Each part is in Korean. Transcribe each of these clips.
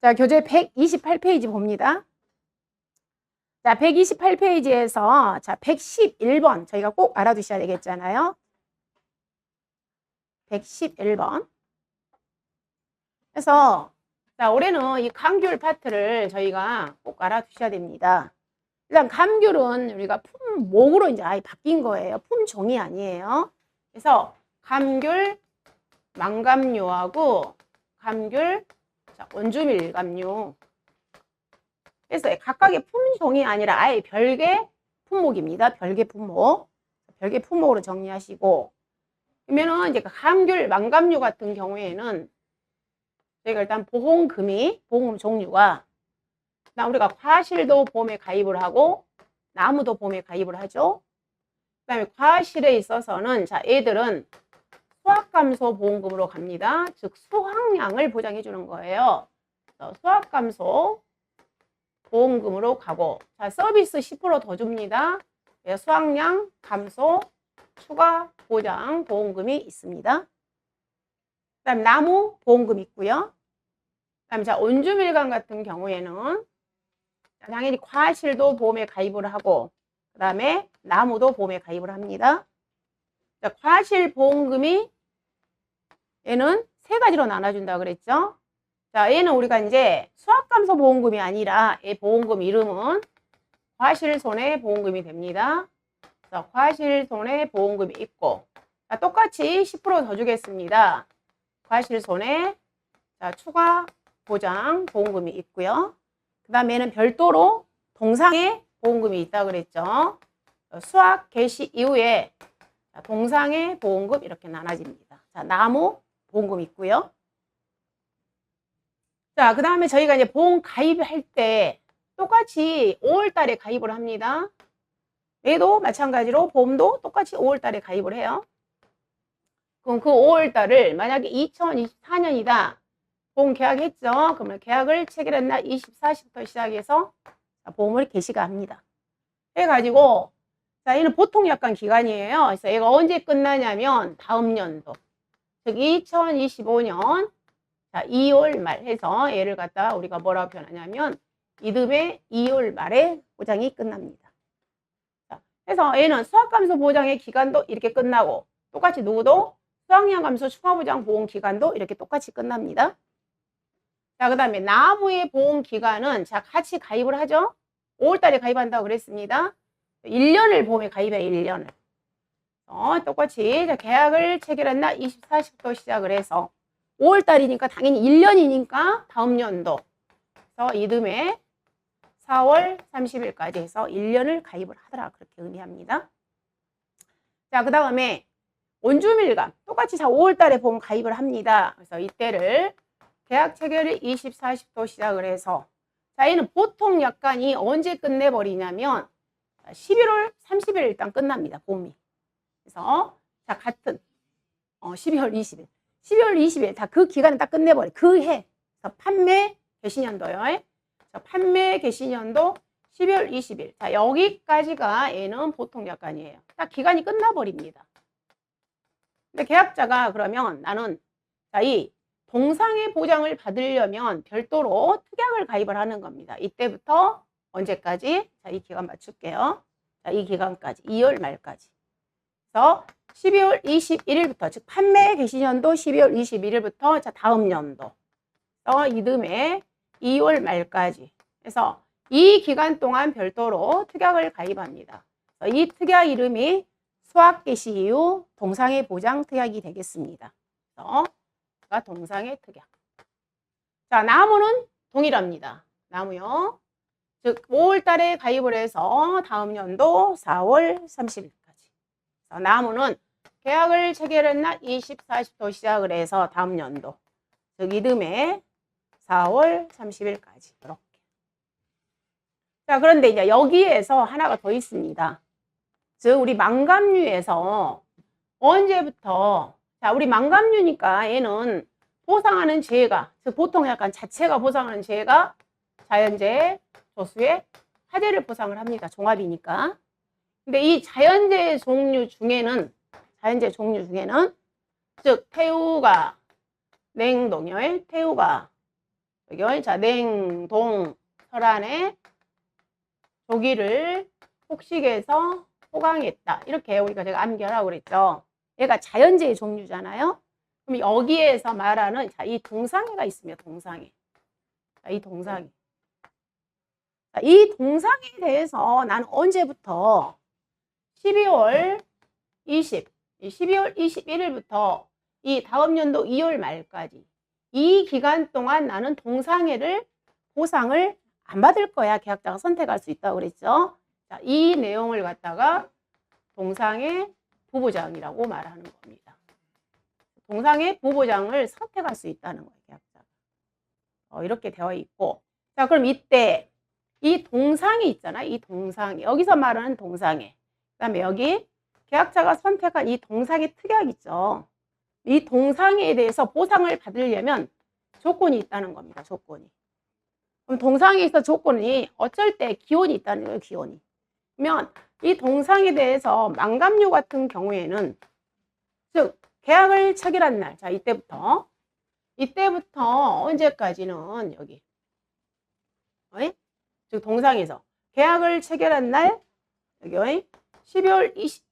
자, 교재 128페이지 봅니다. 자, 128페이지에서 자, 111번 저희가 꼭 알아두셔야 되겠잖아요. 111번. 그래서 자, 올해는 이 감귤 파트를 저희가 꼭 알아두셔야 됩니다. 일단 감귤은 우리가 품목으로 이제 아예 바뀐 거예요. 품종이 아니에요. 그래서 감귤, 망감류하고 감귤, 자, 원주밀감류. 그래서 각각의 품종이 아니라 아예 별개 품목입니다. 별개 품목. 별개 품목으로 정리하시고. 그러면은 이제 감귤, 망감류 같은 경우에는 저희가 일단 보험금 종류가 일단 우리가 과실도 보험에 가입을 하고 나무도 보험에 가입을 하죠. 그 다음에 과실에 있어서는 자, 얘들은 수확감소 보험금으로 갑니다. 즉 수확량을 보장해 주는 거예요. 수확감소 보험금으로 가고, 자, 서비스 10% 더 줍니다. 수확량 감소 추가 보장 보험금이 있습니다. 그 다음 나무 보험금 있고요. 그 다음 자, 온주밀감 같은 경우에는 당연히 과실도 보험에 가입을 하고 그 다음에 나무도 보험에 가입을 합니다. 자, 과실 보험금이 얘는 세 가지로 나눠준다 그랬죠. 자, 얘는 우리가 이제 수확감소 보험금이 아니라 이 보험금 이름은 과실손해보험금이 됩니다. 자, 과실손해보험금이 있고, 자, 똑같이 10% 더 주겠습니다. 과실손해, 자, 추가 보장 보험금이 있고요. 그 다음에 얘는 별도로 동상의 보험금이 있다 그랬죠. 수확 개시 이후에 동상의 보험금 이렇게 나눠집니다. 자, 나무 보험금 있고요. 자, 그 다음에 저희가 이제 보험 가입할 때 똑같이 5월 달에 가입을 합니다. 얘도 마찬가지로 보험도 똑같이 5월 달에 가입을 해요. 그럼 그 5월 달을 만약에 2024년이다. 보험 계약했죠. 그러면 계약을 체결한 날 24시부터 시작해서 보험을 개시가 합니다. 해가지고 자, 얘는 보통 약관 기간이에요. 그래서 얘가 언제 끝나냐면 다음 연도, 즉 2025년 자, 2월 말 해서 얘를 갖다 우리가 뭐라고 표현하냐면 이듬해 2월 말에 보장이 끝납니다. 자, 그래서 얘는 수확감소 보장의 기간도 이렇게 끝나고 똑같이 누구도 수확량 감소 추가 보장 보험 기간도 이렇게 똑같이 끝납니다. 자, 그 다음에 나무의 보험 기간은 자, 같이 가입을 하죠. 5월 달에 가입한다고 그랬습니다. 1년을 보험에 가입해요. 1년을. 똑같이 자, 계약을 체결한 날 24시부터 시작을 해서 5월 달이니까 당연히 1년이니까 다음 연도. 그래서 이듬해 4월 30일까지 해서 1년을 가입을 하더라. 그렇게 의미합니다. 자, 그 다음에 원주밀감. 똑같이 자, 5월 달에 보험 가입을 합니다. 그래서 이때를 계약 체결일 24시부터 시작을 해서 자, 얘는 보통 약관이 언제 끝내버리냐면 11월 30일 일단 끝납니다. 보험이. 그래서 자, 같은 12월 20일. 12월 20일 다 그 기간에 딱 끝내버려. 그 해. 판매 개시년도요. 판매 개시년도 12월 20일. 자, 여기까지가 얘는 보통 약관이에요. 딱 기간이 끝나버립니다. 근데 계약자가 그러면 나는 자, 이 동상의 보장을 받으려면 별도로 특약을 가입을 하는 겁니다. 이때부터 언제까지? 자, 이 기간 맞출게요. 자, 이 기간까지 2월 말까지. 그래서 12월 21일부터 즉 판매 개시년도 12월 21일부터 자, 다음 연도 이듬해 2월 말까지 해서 이 기간 동안 별도로 특약을 가입합니다. 이 특약 이름이 수확 개시 이후 동상의 보장 특약이 되겠습니다. 그래서 동상의 특약. 자, 나무는 동일합니다. 나무요. 즉 5월 달에 가입을 해서 다음 연도 4월 30일까지. 나무는 계약을 체결한 날 24시부터 시작을 해서 다음 연도, 즉 이듬해 4월 30일까지 이렇게. 자, 그런데 이제 여기에서 하나가 더 있습니다. 즉 우리 망감류에서 언제부터 자, 우리 망감류니까 얘는 보상하는 재해가, 즉 보통 약간 자체가 보상하는 재해가 자연재해, 조수해, 화재를 보상을 합니다. 종합이니까. 근데 이 자연재해 종류 중에는 즉 태우가, 냉동열, 태우가, 여기 자 냉동 설안에 조기를 폭식해서 포강했다. 이렇게 우리가 제가 암기하라고 그랬죠. 얘가 자연재해 종류잖아요. 그럼 여기에서 말하는 자, 이 동상해가 있습니다. 동상해. 자, 이 동상해. 자, 이 동상해에 대해서 나는 언제부터 12월 21일부터 이 다음 연도 2월 말까지 이 기간 동안 나는 동상해를 보상을 안 받을 거야. 계약자가 선택할 수 있다고 그랬죠. 자, 이 내용을 갖다가 동상해 부보장이라고 말하는 겁니다. 동상해 부보장을 선택할 수 있다는 거예요. 계약자가. 이렇게 되어 있고, 자 그럼 이때 이 동상해 있잖아. 이 동상해. 여기서 말하는 동상해. 그 다음에 여기 계약자가 선택한 이 동상해 특약 있죠. 이 동상해에 대해서 보상을 받으려면 조건이 있다는 겁니다. 조건이. 그럼 동상해에서 조건이 어쩔 때 기원이 있다는 거예요. 기원이. 그러면 이 동상에 대해서 망감류 같은 경우에는 즉 계약을 체결한 날, 자 이때부터 언제까지는 여기 즉 동상에서 계약을 체결한 날 여기 12월 20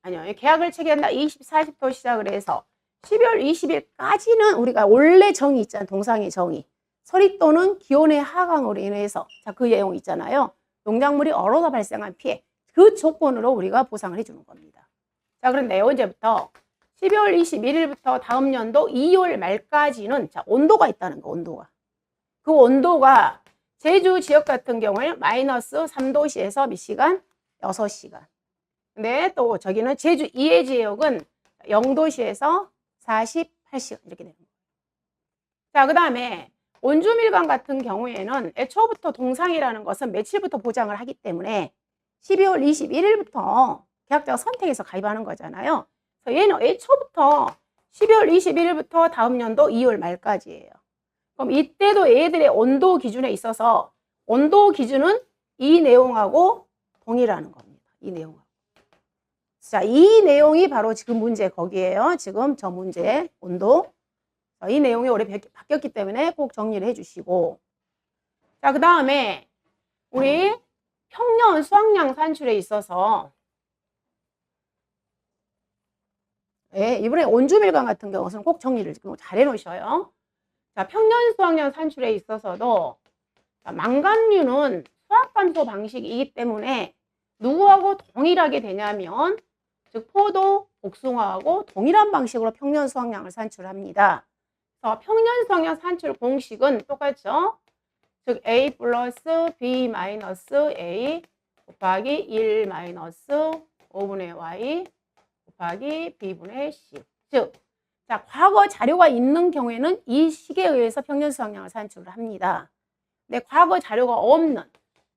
아니요 계약을 체결한 날 24시부터 시작을 해서 12월 20일까지는 우리가 원래 정의 있잖아요. 동상의 정의. 서리 또는 기온의 하강으로 인해서 자 그 내용 있잖아요. 농작물이 얼어서 발생한 피해 그 조건으로 우리가 보상을 해주는 겁니다. 자 그런데 언제부터 12월 21일부터 다음 연도 2월 말까지는 자 온도가 있다는 거. 온도가 그 온도가 제주 지역 같은 경우에는 마이너스 3도시에서 몇 시간? 6시간. 근데 또 저기는 제주 이해 지역은 0도시에서 48시간 이렇게 되는 거예요. 자 그 다음에 온주밀감 같은 경우에는 애초부터 동상이라는 것은 며칠부터 보장을 하기 때문에 12월 21일부터 계약자가 선택해서 가입하는 거잖아요. 그래서 얘는 애초부터 12월 21일부터 다음 연도 2월 말까지예요. 그럼 이때도 얘들의 온도 기준에 있어서 온도 기준은 이 내용하고 동일하는 겁니다. 이 내용하고. 자, 이 내용이 바로 지금 문제 거기에요. 지금 저 문제 온도. 이 내용이 올해 바뀌었기 때문에 꼭 정리를 해주시고. 자, 그 다음에 우리 평년 수확량 산출에 있어서 이번에 온주밀감 같은 경우는 꼭 정리를 잘 해놓으셔요. 자, 평년 수확량 산출에 있어서도 망감류는 수확감소 방식이기 때문에 누구하고 동일하게 되냐면 즉 포도, 복숭아하고 동일한 방식으로 평년 수확량을 산출합니다. 그래서 평년 수확량 산출 공식은 똑같죠. 즉 A 플러스 B 마이너스 A 곱하기 1 마이너스 5분의 Y 곱하기 B분의 C. 즉, 자, 과거 자료가 있는 경우에는 이 식에 의해서 평년 수확량을 산출을 합니다. 근데 과거 자료가 없는,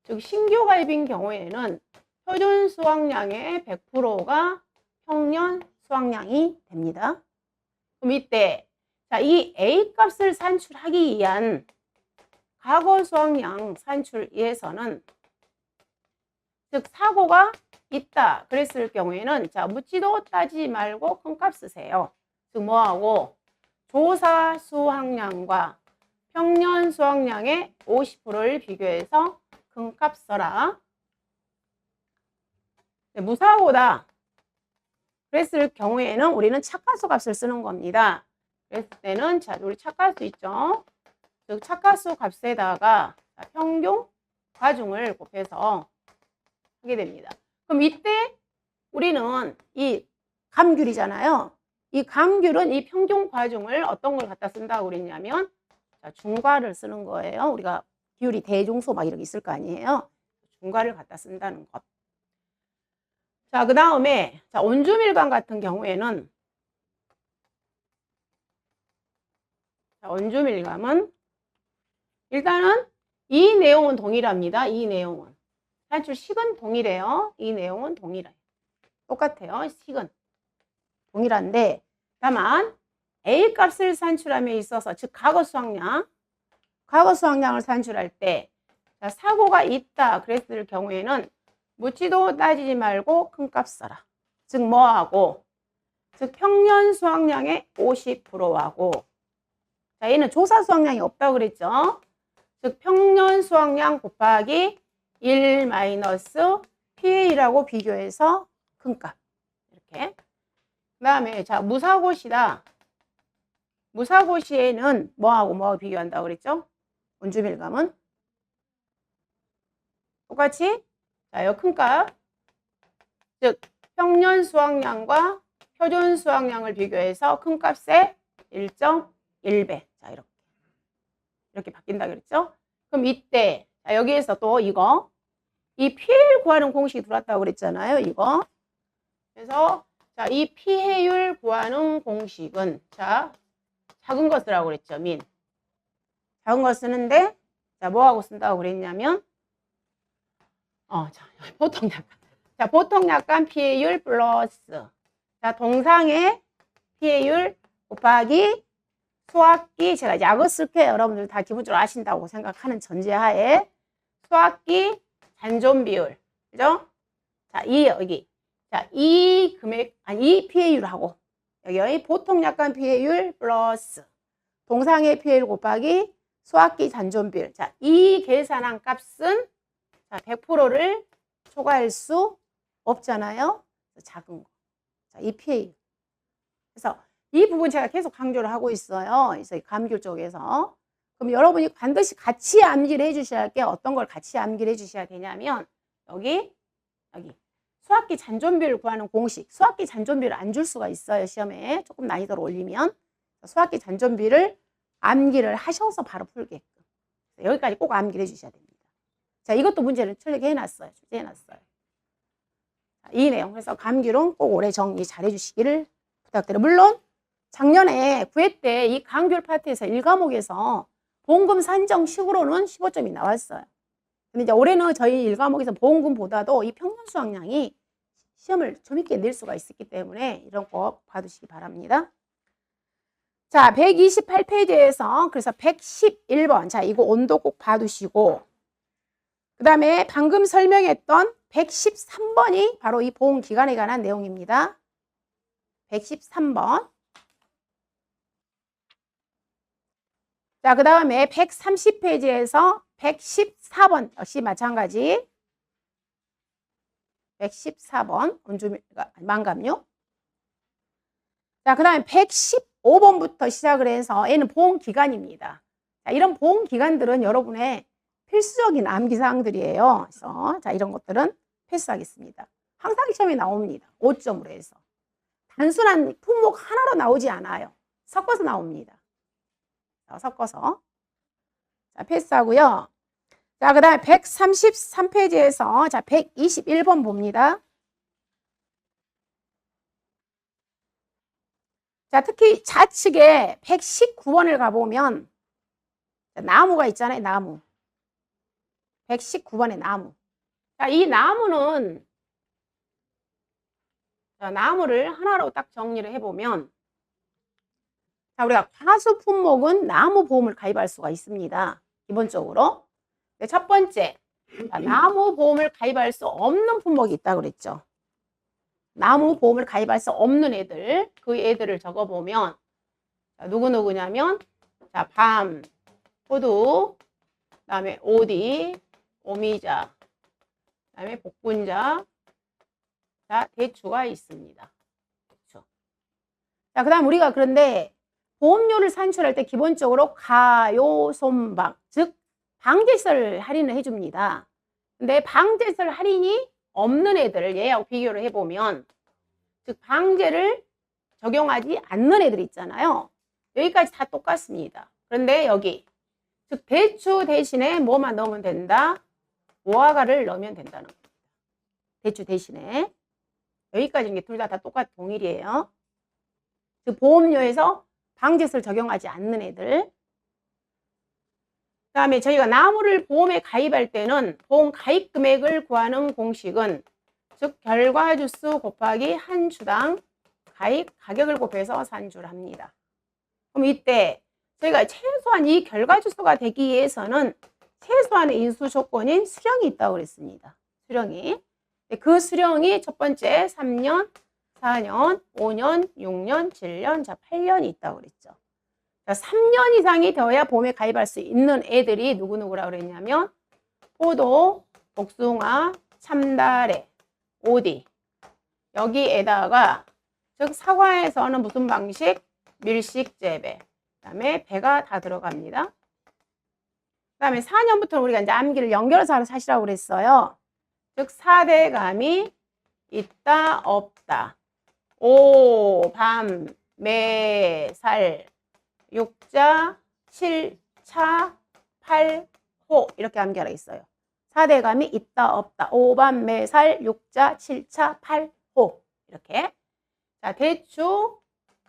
즉 신규 가입인 경우에는 표준 수확량의 100%가 평년 수확량이 됩니다. 그럼 이때 자, 이 A 값을 산출하기 위한 과거 수확량 산출에서는 즉 사고가 있다 그랬을 경우에는 자 묻지도 따지지 말고 큰 값 쓰세요. 즉 뭐하고 조사 수확량과 평년 수확량의 50%를 비교해서 큰 값 써라. 무사고다 그랬을 경우에는 우리는 착가수 값을 쓰는 겁니다. 그랬을 때는 자 우리 착가수 있죠. 즉 착가수 값에다가 평균 과중을 곱해서 하게 됩니다. 그럼 이때 우리는 이 감귤이잖아요. 이 감귤은 이 평균 과중을 어떤 걸 갖다 쓴다고 그랬냐면 자, 중과를 쓰는 거예요. 우리가 기울이 대중소 막 이렇게 있을 거 아니에요. 중과를 갖다 쓴다는 것. 자, 그 다음에 자, 온주밀감 같은 경우에는 자, 온주밀감은 일단은 이 내용은 동일합니다. 이 내용은 산출 식은 동일해요. 이 내용은 동일해요. 똑같아요. 식은 동일한데 다만 A 값을 산출함에 있어서 즉 과거 수확량을 산출할 때 자, 사고가 있다 그랬을 경우에는 묻지도 따지지 말고 큰 값 써라. 즉 뭐하고 즉 평년 수확량의 50%하고 자, 얘는 조사 수확량이 없다고 그랬죠. 즉 평년 수확량 곱하기 1 마이너스 PA라고 비교해서 큰 값. 이렇게. 그 다음에 자 무사고시다. 무사고시에는 뭐하고 비교한다고 그랬죠? 온주밀감은 똑같이 자, 요 큰 값. 즉 평년 수확량과 표준 수확량을 비교해서 큰 값의 1.1배. 자, 이렇게 바뀐다 그랬죠? 그럼 이때 자, 여기에서 또 이거 이 피해율 구하는 공식이 들어왔다고 그랬잖아요. 이거. 그래서 자, 이 피해율 구하는 공식은 자, 작은 거 쓰라고 그랬죠. 민. 작은 거 쓰는데 자, 뭐하고 쓴다고 그랬냐면 자, 보통 약간. 자, 보통 약간 피해율 플러스 자, 동상의 피해율 곱하기 수학기 제가 약을 쓸게요. 여러분들 다 기본적으로 아신다고 생각하는 전제하에 수학기 잔존 비율. 그죠? 자, 여기. 자, 이 금액, 이 피해율하고, 여기 보통 약관 피해율 플러스 동상의 피해율 곱하기 수학기 잔존 비율. 자, 이 계산한 값은 자, 100%를 초과할 수 없잖아요. 작은 거. 자, 이 피해율. 그래서 이 부분 제가 계속 강조를 하고 있어요. 그래서 감귤 쪽에서. 그럼 여러분이 반드시 같이 암기를 해주셔야 할 게 어떤 걸 같이 암기를 해주셔야 되냐면 여기 수학기 잔존비를 구하는 공식. 수학기 잔존비를 안 줄 수가 있어요. 시험에 조금 난이도를 올리면 수학기 잔존비를 암기를 하셔서 바로 풀게끔 여기까지 꼭 암기를 해주셔야 됩니다. 자, 이것도 문제를 틀리게 해놨어요. 주제해놨어요. 이 내용. 그래서 감귤은 꼭 올해 정리 잘 해주시기를 부탁드려요. 물론 작년에 9회 때 이 감귤 파트에서 1과목에서 보험금 산정식으로는 15점이 나왔어요. 근데 이제 올해는 저희 1과목에서 보험금보다도 이 평년 수확량이 시험을 좀 있게 낼 수가 있었기 때문에 이런 거 봐두시기 바랍니다. 자, 128페이지에서 그래서 111번. 자, 이거 온도 꼭 봐두시고 그 다음에 방금 설명했던 113번이 바로 이 보험기간에 관한 내용입니다. 113번. 자, 그 다음에 130페이지에서 114번 역시 마찬가지. 114번 망감류. 자, 그 다음에 115번부터 시작을 해서 얘는 보험기간입니다. 자, 이런 보험기간들은 여러분의 필수적인 암기사항들이에요. 그래서 자, 이런 것들은 패스하겠습니다. 항상 시험에 나옵니다. 5점으로 해서. 단순한 품목 하나로 나오지 않아요. 섞어서 나옵니다. 자, 섞어서. 자, 패스하고요. 자, 그 다음에 133페이지에서 자, 121번 봅니다. 자, 특히 좌측에 119번을 가보면 자, 나무가 있잖아요. 나무. 119번의 나무. 자, 이 나무는 자, 나무를 하나로 딱 정리를 해보면 자, 우리가 과수 품목은 나무 보험을 가입할 수가 있습니다. 기본적으로. 첫 번째, 자, 나무 보험을 가입할 수 없는 품목이 있다고 그랬죠. 나무 보험을 가입할 수 없는 애들, 그 애들을 적어보면 자, 누구냐면 자, 밤, 호두, 그 다음에 오디, 오미자, 그 다음에 복분자, 자, 대추가 있습니다. 대추. 자, 그 다음 우리가 그런데 보험료를 산출할 때 기본적으로 가요손방, 즉 방제설 할인을 해줍니다. 근데 방제설 할인이 없는 애들을 얘하고 비교를 해보면 즉 방제를 적용하지 않는 애들 있잖아요. 여기까지 다 똑같습니다. 그런데 여기 즉 대추 대신에 뭐만 넣으면 된다? 무화과를 넣으면 된다는 겁니다. 대추 대신에. 여기까지 둘 다 똑같은 동일이에요. 즉 보험료에서 방제설 적용하지 않는 애들. 그 다음에 저희가 나무를 보험에 가입할 때는 보험 가입 금액을 구하는 공식은 즉 결과주수 곱하기 한 주당 가입 가격을 곱해서 산출을 합니다. 그럼 이때 저희가 최소한 이 결과주수가 되기 위해서는 최소한의 인수 조건인 수령이 있다고 그랬습니다. 수령이. 그 수령이 첫 번째 3년, 4년, 5년, 6년, 7년, 자 8년이 있다고 그랬죠. 자, 3년 이상이 되어야 보험에 가입할 수 있는 애들이 누구누구라고 그랬냐면 포도, 복숭아, 참다래, 오디. 여기에다가 즉 사과에서는 무슨 방식? 밀식 재배. 그다음에 배가 다 들어갑니다. 그다음에 4년부터 우리가 이제 암기를 연결해서 하는 사실이라고 그랬어요. 즉 4대감이 있다 없다. 오, 밤, 매, 살, 육자, 칠차, 팔호 이렇게 암기하라 있어요. 4대감이 있다 없다. 오밤, 매, 살, 육자, 칠차, 팔호 이렇게. 자, 대추,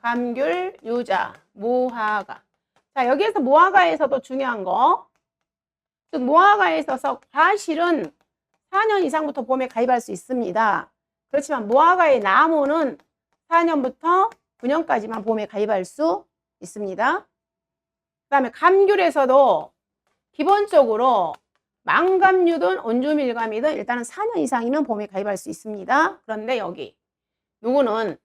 감귤, 유자, 무화과. 자, 여기에서 무화과에서도 중요한 거. 즉 무화과에 있어서 과실은 4년 이상부터 보험에 가입할 수 있습니다. 그렇지만 무화과의 나무는 4년부터 9년까지만 보험에 가입할 수 있습니다. 그 다음에 감귤에서도 기본적으로 망감류든 온주밀감이든 일단은 4년 이상이면 보험에 가입할 수 있습니다. 그런데 여기 누구는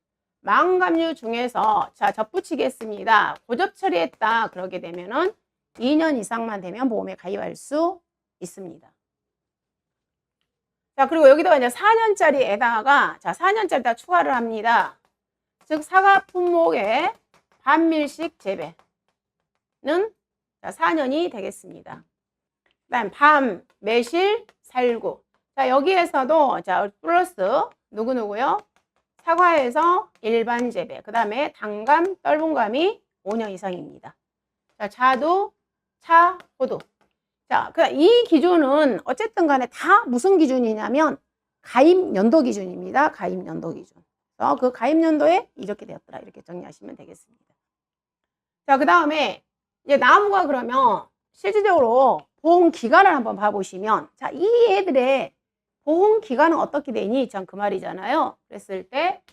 망감류 중에서 자 접붙이겠습니다. 고접 처리했다 그러게 되면은 2년 이상만 되면 보험에 가입할 수 있습니다. 자, 그리고 여기다가 이제 4년짜리에다가 자 4년짜리에다 추가를 합니다. 즉 사과 품목의 반밀식 재배는 자, 4년이 되겠습니다. 그다음 밤, 매실, 살구. 자, 여기에서도 자 플러스 누구누구요? 사과에서 일반 재배. 그다음에 단감, 떫은감이 5년 이상입니다. 자, 자두, 차, 호두. 자, 이 기준은 어쨌든 간에 다 무슨 기준이냐면 가입 연도 기준입니다. 가입 연도 기준. 그래서 그 가입 연도에 이렇게 되었더라. 이렇게 정리하시면 되겠습니다. 자, 그 다음에 이제 나무가 그러면 실질적으로 보험 기간을 한번 봐보시면 자, 이 애들의 보험 기간은 어떻게 되니? 전 그 말이잖아요. 그랬을 때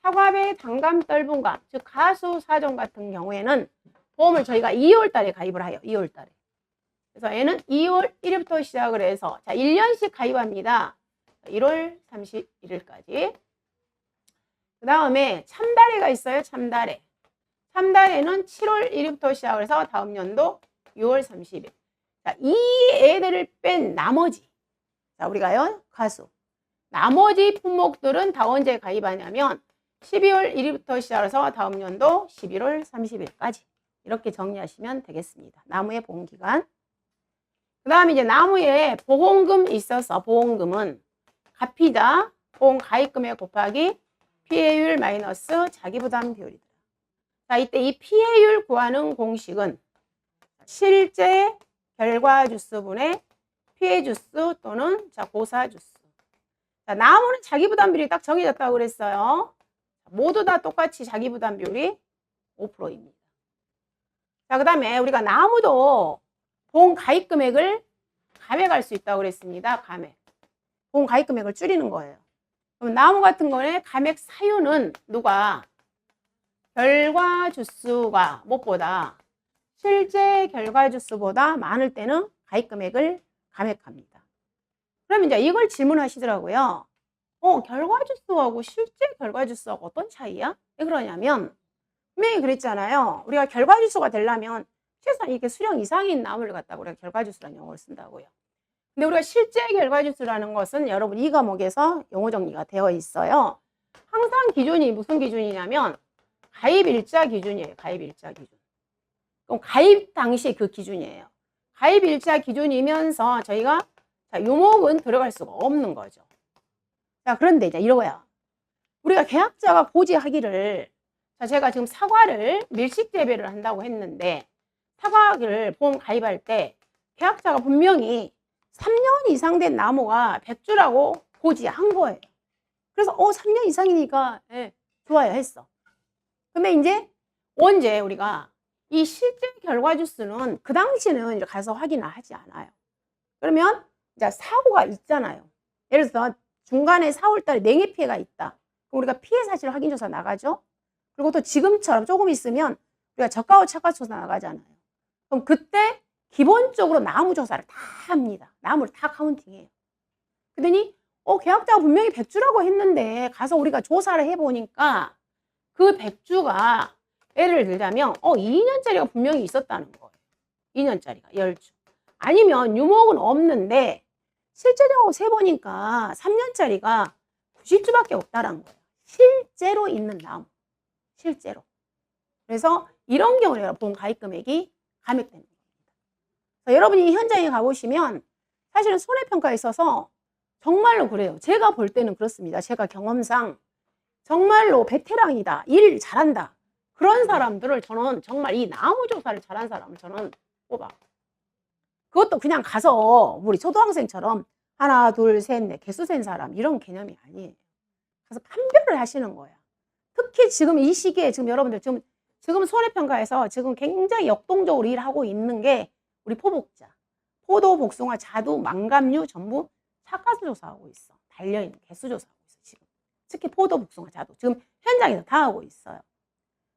사과배, 단감, 떫은감, 즉 가수 사종 같은 경우에는 보험을 저희가 2월 달에 가입을 해요. 2월 달에. 그래서 얘는 2월 1일부터 시작을 해서 자 1년씩 가입합니다. 1월 31일까지. 그 다음에 참다래가 있어요. 참다래. 참다래는 7월 1일부터 시작을 해서 다음 연도 6월 30일. 자, 이 애들을 뺀 나머지 자 우리가요 가수 나머지 품목들은 다 언제 가입하냐면 12월 1일부터 시작해서 다음 연도 11월 30일까지 이렇게 정리하시면 되겠습니다. 나무의 보험기간. 그 다음에 이제 나무에 보험금 있어서 보험금은 가피자 보험 가입금액 곱하기 피해율 마이너스 자기부담 비율이다. 자, 이때 이 피해율 구하는 공식은 실제 결과 주수분의 피해 주수 또는 자 고사 주수. 자, 나무는 자기부담 비율이 딱 정해졌다고 그랬어요. 모두 다 똑같이 자기부담 비율이 5%입니다. 자, 그 다음에 우리가 나무도 보험 가입 금액을 감액할 수 있다고 그랬습니다. 감액. 보험 가입 금액을 줄이는 거예요. 그럼 나무 같은 거는 감액 사유는 누가? 결과 주수가 무엇보다 실제 결과 주수보다 많을 때는 가입 금액을 감액합니다. 그러면 이제 이걸 질문하시더라고요. 결과 주수하고 실제 결과 주수하고 어떤 차이야? 왜 그러냐면 분명히 그랬잖아요. 우리가 결과 주수가 되려면 최소한 이렇게 수령 이상인 나무를 갖다가 우리가 결과 주수라는 용어를 쓴다고요. 근데 우리가 실제 결과 주수라는 것은 여러분 이 과목에서 용어 정리가 되어 있어요. 항상 기준이 무슨 기준이냐면 가입일자 기준이에요. 가입일자 기준. 그럼 가입 당시 그 기준이에요. 가입일자 기준이면서 저희가 자, 요목은 들어갈 수가 없는 거죠. 자, 그런데 이제 이거야. 우리가 계약자가 고지하기를 자, 제가 지금 사과를 밀식 재배를 한다고 했는데 사과를 보험 가입할 때 계약자가 분명히 3년 이상 된 나무가 100주라고 고지한 거예요. 그래서 3년 이상이니까 네, 좋아요 했어. 근데 이제 언제 우리가 이 실제 결과 주수는 그 당시는 이제 가서 확인을 하지 않아요. 그러면 이제 사고가 있잖아요. 예를 들어서 중간에 4월달에 냉해 피해가 있다. 그럼 우리가 피해 사실 확인조사 나가죠. 그리고 또 지금처럼 조금 있으면 우리가 저가 차가조사 나가잖아요. 그럼 그때 기본적으로 나무 조사를 다 합니다. 나무를 다 카운팅해요. 그러더니 계약자가 분명히 100주라고 했는데 가서 우리가 조사를 해보니까 그 100주가 예를 들자면 2년짜리가 분명히 있었다는 거예요. 2년짜리가 10주. 아니면 유목은 없는데 실제적으로 세보니까 3년짜리가 90주밖에 없다는 거예요. 실제로 있는 나무. 실제로. 그래서 이런 경우에 보험 가입 금액이 감액되는 겁니다. 여러분이 현장에 가보시면 사실은 손해평가에 있어서 정말로 그래요. 제가 볼 때는 그렇습니다. 제가 경험상 정말로 베테랑이다. 일 잘한다. 그런 사람들을 저는 정말 이 나무조사를 잘한 사람을 저는 뽑아. 그것도 그냥 가서 우리 초등학생처럼 하나, 둘, 셋, 넷 개수 센 사람 이런 개념이 아니에요. 그래서 판별을 하시는 거야. 특히 지금 이 시기에 지금 여러분들 지금 손해평가에서 지금 굉장히 역동적으로 일하고 있는 게 우리 포복자. 포도, 복숭아, 자두, 망감류 전부 차가수 조사하고 있어. 달려있는 개수 조사하고 있어. 지금. 특히 포도, 복숭아, 자두. 지금 현장에서 다 하고 있어요.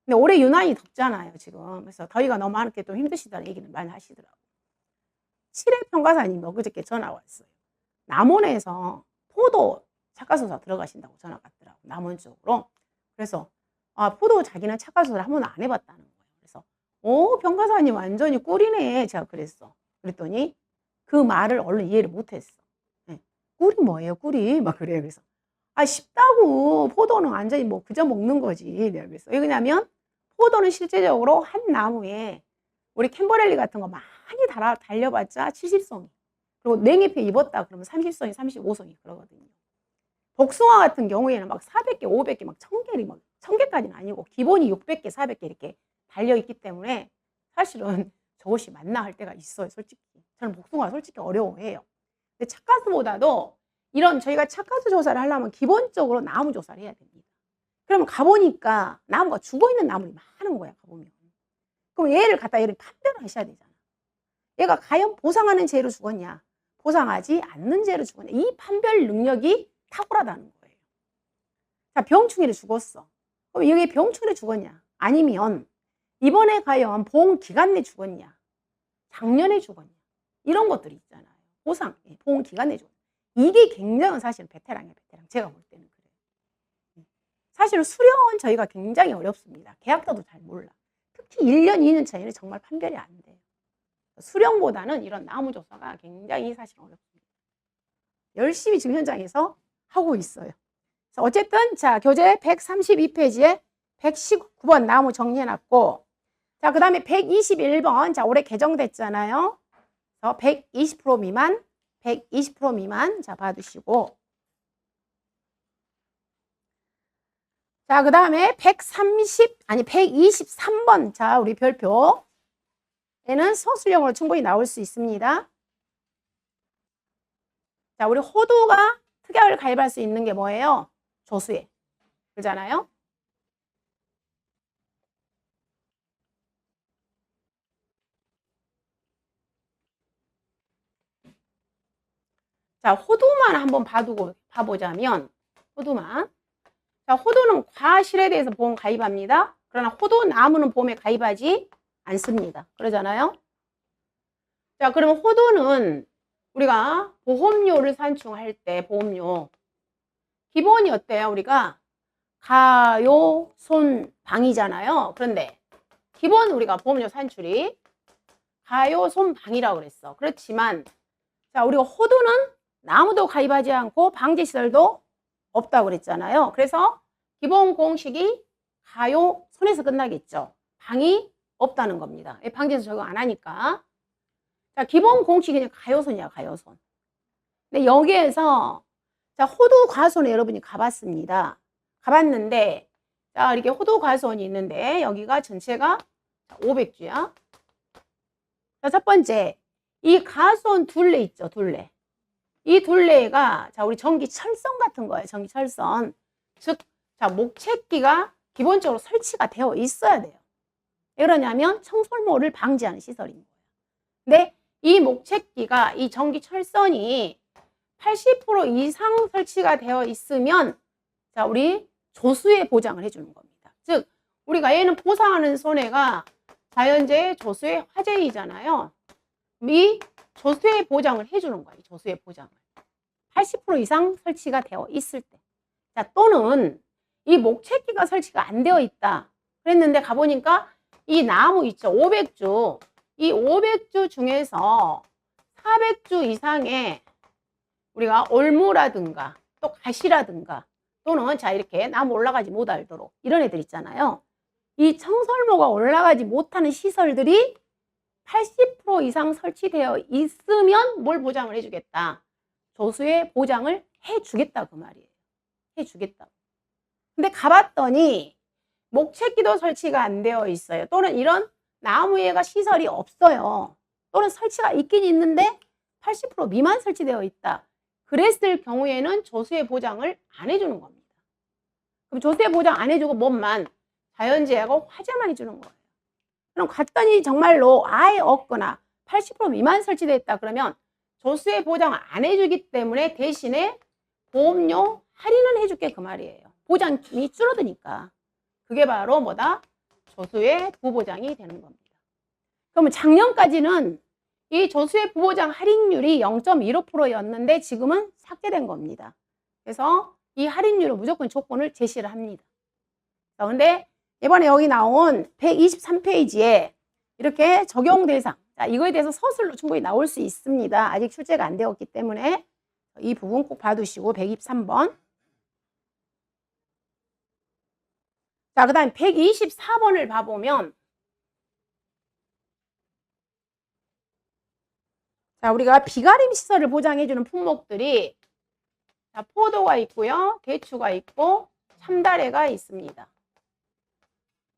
근데 올해 유난히 덥잖아요. 지금. 그래서 더위가 너무 많게 좀 힘드시다는 얘기는 많이 하시더라고요. 7회 평가사님이 엊그저께 전화 왔어요. 남원에서 포도 착가수사 들어가신다고 전화가 왔더라고요. 남원 쪽으로. 그래서 포도 자기는 착가수사를 한 번도 안 해봤다는 거예요. 그래서 평가사님 완전히 꿀이네. 제가 그랬어. 그랬더니 그 말을 얼른 이해를 못했어. 네. 꿀이 뭐예요? 꿀이? 막 그래요. 그래서 쉽다고. 포도는 완전히 뭐 그저 먹는 거지. 내가 그랬어. 왜 그러냐면 포도는 실제적으로 한 나무에 우리 캠버렐리 같은 거 많이 달려봤자 70송이. 그리고 냉잎에 입었다 그러면 30송이, 35송이 그러거든요. 복숭아 같은 경우에는 막 400개, 500개, 막 1000개를 막 1000개까지는 아니고 기본이 600개, 400개 이렇게 달려있기 때문에 사실은 저것이 맞나 할 때가 있어요. 솔직히. 저는 복숭아 솔직히 어려워해요. 근데 착가수보다도 이런 저희가 착가수 조사를 하려면 기본적으로 나무 조사를 해야 됩니다. 그러면 가보니까 나무가 죽어있는 나무들이 많은 거야. 가보면. 그럼 얘를 판별을 하셔야 되잖아. 얘가 과연 보상하는 죄로 죽었냐, 보상하지 않는 죄로 죽었냐. 이 판별 능력이 탁월하다는 거예요. 자, 병충해로 죽었어. 그럼 여기 병충해로 죽었냐? 아니면 이번에 과연 보험 기간 내 죽었냐? 작년에 죽었냐? 이런 것들이 있잖아요. 보상, 보험 기간 내 죽었냐? 이게 굉장히 사실 베테랑이에요. 베테랑. 제가 볼 때는 그래요. 사실 수령은 저희가 굉장히 어렵습니다. 계약자도 잘 몰라. 특히 1년, 2년 차이는 정말 판별이 안 돼요. 수령보다는 이런 나무조사가 굉장히 사실 어렵습니다. 열심히 지금 현장에서 하고 있어요. 어쨌든 자, 교재 132페이지에 119번 나무 정리해놨고, 자, 그 다음에 121번, 자, 올해 개정됐잖아요. 그래서 120% 미만, 120% 미만, 자, 받으시고. 자, 그 다음에 123번, 자, 우리 별표. 얘는 서술형으로 충분히 나올 수 있습니다. 자, 우리 호두가 특약을 가입할 수 있는 게 뭐예요? 조수에. 그러잖아요? 자, 호두만 한번 봐보자면, 호두만. 자, 호두는 과실에 대해서 보험 가입합니다. 그러나 호두 나무는 보험에 가입하지 않습니다. 그러잖아요? 자, 그러면 호두는 우리가 보험료를 산출할 때 보험료 기본이 어때요? 우리가 가요, 손, 방이잖아요. 그런데 기본 우리가 보험료 산출이 가요, 손, 방이라고 그랬어. 그렇지만 자, 우리가 호두는 나무도 가입하지 않고 방제시설도 없다고 그랬잖아요. 그래서 기본 공식이 가요, 손에서 끝나겠죠. 방이 없다는 겁니다. 방제에서 적용 안 하니까. 자, 기본 공식이 그냥 가요손이야, 가요손. 근데 여기에서 자, 호두 과손에 여러분이 가봤습니다. 가봤는데 자, 이렇게 호두 과손이 있는데 여기가 전체가 500주야. 자, 첫 번째 이 가손 둘레 있죠, 둘레. 이 둘레가 자, 우리 전기 철선 같은 거예요. 전기 철선. 즉, 자, 목채기가 기본적으로 설치가 되어 있어야 돼요. 왜 그러냐면 청솔모를 방지하는 시설인 거예요. 근데 이 목채기가 이 전기 철선이 80% 이상 설치가 되어 있으면 자, 우리 조수의 보장을 해주는 겁니다. 즉, 우리가 얘는 보상하는 손해가 자연재해, 조수의 화재이잖아요. 이 조수의 보장을 해주는 거예요. 조수의 보장을. 80% 이상 설치가 되어 있을 때. 자, 또는 이 목채기가 설치가 안 되어 있다. 그랬는데 가보니까 이 나무 있죠. 500주. 이 500주 중에서 400주 이상의 우리가 올무라든가 또 가시라든가 또는 자 이렇게 나무 올라가지 못하도록 이런 애들 있잖아요. 이 청설모가 올라가지 못하는 시설들이 80% 이상 설치되어 있으면 뭘 보장을 해주겠다. 조수의 보장을 해주겠다 그 말이에요. 해주겠다. 근데 가봤더니 목채기도 설치가 안 되어 있어요. 또는 이런 나무에가 시설이 없어요. 또는 설치가 있긴 있는데 80% 미만 설치되어 있다. 그랬을 경우에는 조수의 보장을 안 해주는 겁니다. 그럼 조수의 보장 안 해주고 뭐만 자연재해하고 화재만 해주는 거예요. 그럼 갔더니 정말로 아예 없거나 80% 미만 설치되어 있다 그러면 조수의 보장을 안 해주기 때문에 대신에 보험료 할인은 해줄게 그 말이에요. 보장이 줄어드니까. 그게 바로 뭐다? 조수의 부보장이 되는 겁니다. 그러면 작년까지는 이 조수의 부보장 할인율이 0.15%였는데 지금은 삭제된 겁니다. 그래서 이 할인율은 무조건 조건을 제시를 합니다. 그런데 이번에 여기 나온 123페이지에 이렇게 적용 대상, 자, 이거에 대해서 서술로 충분히 나올 수 있습니다. 아직 출제가 안 되었기 때문에 이 부분 꼭 봐두시고 123번. 자, 그 다음 124번을 봐보면 자, 우리가 비가림 시설을 보장해주는 품목들이 자, 포도가 있고요. 대추가 있고 참다래가 있습니다.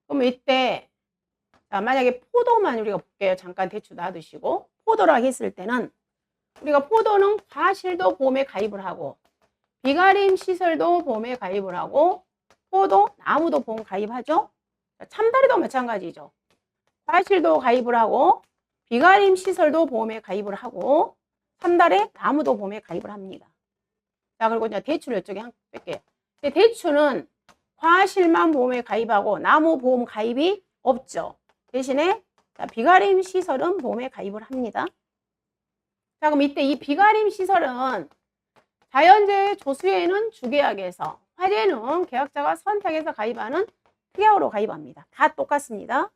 그럼 이때 자, 만약에 포도만 우리가 볼게요. 잠깐 대추 놔두시고 포도라고 했을 때는 우리가 포도는 과실도 보험에 가입을 하고 비가림 시설도 보험에 가입을 하고 포도, 나무도 보험 가입하죠. 자, 참다래도 마찬가지죠. 과실도 가입을 하고 비가림 시설도 보험에 가입을 하고 참다래, 나무도 보험에 가입을 합니다. 자, 그리고 이제 대추를 이쪽에 한 뺄게요. 대추는 과실만 보험에 가입하고 나무 보험 가입이 없죠. 대신에 자, 비가림 시설은 보험에 가입을 합니다. 자, 그럼 이때 이 비가림 시설은 자연재해 조수에는 주계약에서, 화재는 계약자가 선택해서 가입하는 특약으로 가입합니다. 다 똑같습니다.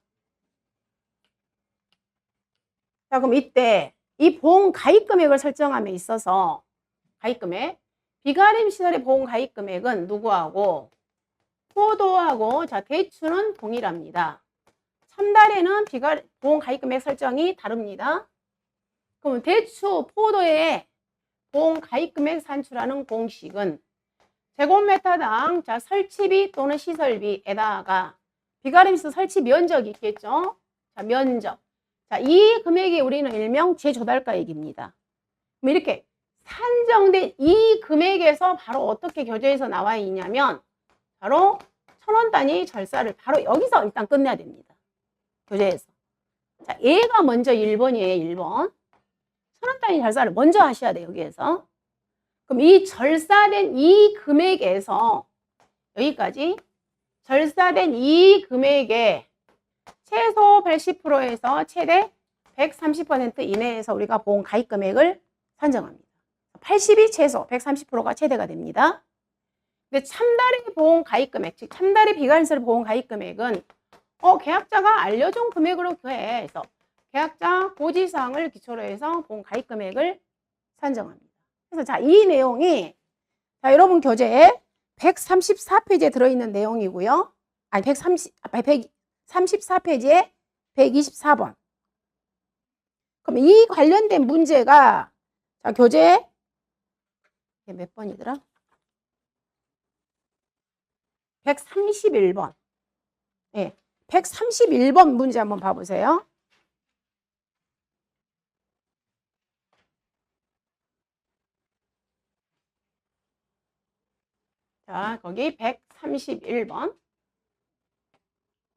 자, 그럼 이때 이 보험 가입 금액을 설정함에 있어서 가입금액, 비가림 시설의 보험 가입 금액은 누구하고? 포도하고 자, 대추는 동일합니다. 참다래는 보험 가입 금액 설정이 다릅니다. 그럼 대추, 포도의 보험 가입 금액 산출하는 공식은 제곱미터당 자, 설치비 또는 시설비에다가 비가림 시설 설치 면적이 있겠죠? 자, 면적. 자, 이 금액이 우리는 일명 제조달가액입니다. 그럼 이렇게 산정된 이 금액에서 바로 어떻게 교재에서 나와 있냐면 바로 1,000원 단위 절사를 바로 여기서 일단 끝내야 됩니다. 교재에서. 자, 얘가 먼저 1번이에요. 1번. 1,000원 단위 절사를 먼저 하셔야 돼요. 여기에서. 그럼 이 절사된 이 금액에서 여기까지 절사된 이 금액에 최소 80%에서 최대 130% 이내에서 우리가 보험 가입 금액을 산정합니다. 80이 최소, 130%가 최대가 됩니다. 근데 참다리 보험 가입 금액, 즉 참다리 비가림시설 보험 가입 금액은 계약자가 알려준 금액으로 해. 그래서 계약자 고지사항을 기초로 해서 보험 가입 금액을 산정합니다. 그래서 자, 이 내용이 자, 여러분 교재에 134페이지에 들어있는 내용이고요. 아니 134페이지에 124번. 그럼 이 관련된 문제가 자, 교재에 몇 번이더라? 131번. 네, 131번 문제 한번 봐보세요. 자, 거기 131번.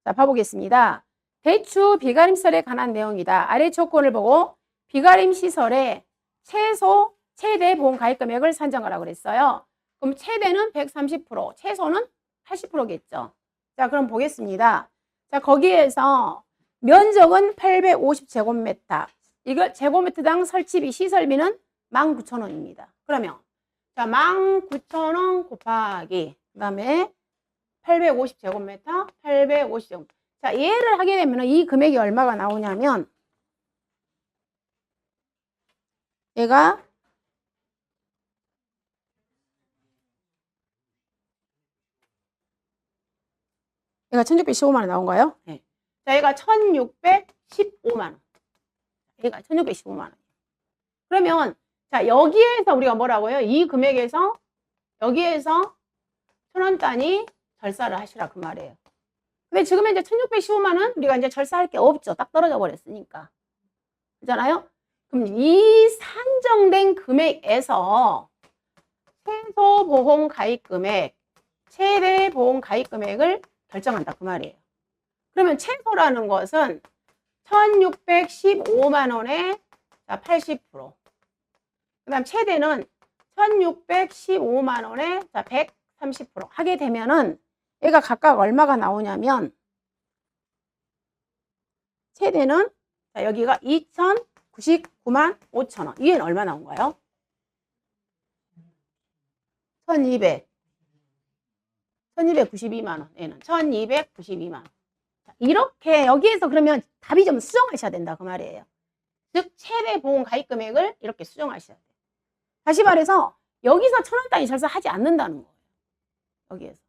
자, 봐보겠습니다. 대추 비가림 시설에 관한 내용이다. 아래 조건을 보고 비가림 시설의 최소, 최대 보험 가입 금액을 산정하라고 그랬어요. 그럼 최대는 130%, 최소는 80%겠죠. 자, 그럼 보겠습니다. 자, 거기에서 면적은 850제곱미터. 이거 제곱미터당 설치비, 시설비는 19,000원입니다. 그러면 자, 19,000원 곱하기 그 다음에 850제곱미터, 850제곱. 자, 얘를 하게 되면 이 금액이 얼마가 나오냐면 얘가 1615만 원 나온가요? 네. 자, 얘가 1615만 원. 얘가 1615만 원. 그러면 자, 여기에서 우리가 뭐라고요? 이 금액에서 여기에서 1,000원 단위 절사를 하시라 그 말이에요. 근데 지금 이제 1615만 원 우리가 이제 절사할 게 없죠. 딱 떨어져 버렸으니까. 그렇잖아요? 그럼 이 산정된 금액에서 최소 보험 가입 금액, 최대 보험 가입 금액을 결정한다 그 말이에요. 그러면 최소라는 것은 1615만 원에 80%. 그 다음 최대는 1615만 원에 130% 하게 되면은 얘가 각각 얼마가 나오냐면 최대는 자, 여기가 2,099만 5천 원. 이게는 얼마 나온가요? 1292만 원. 얘는 1292만 원. 자, 이렇게 여기에서 그러면 답이 좀 수정하셔야 된다 그 말이에요. 즉 최대 보험 가입 금액을 이렇게 수정하셔야 돼요. 다시 말해서 여기서 1,000원 단위 절사하지 않는다는 거예요. 여기에서.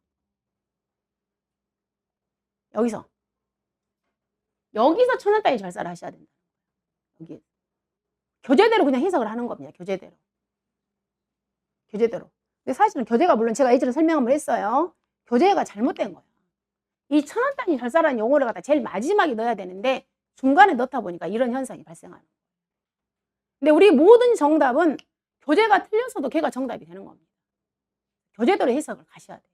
여기서 1,000원 단위 절사를 하셔야 된다. 여기 교재대로 그냥 해석을 하는 겁니다. 교재대로. 근데 사실은 교재가 물론 제가 예전에 설명을 했어요. 교재가 잘못된 거예요. 이 1,000원 단위 절사라는 용어를 갖다 제일 마지막에 넣어야 되는데 중간에 넣다 보니까 이런 현상이 발생하는 거예요. 근데 우리 모든 정답은 교재가 틀렸어도 걔가 정답이 되는 겁니다. 교재대로 해석을 가셔야 돼요.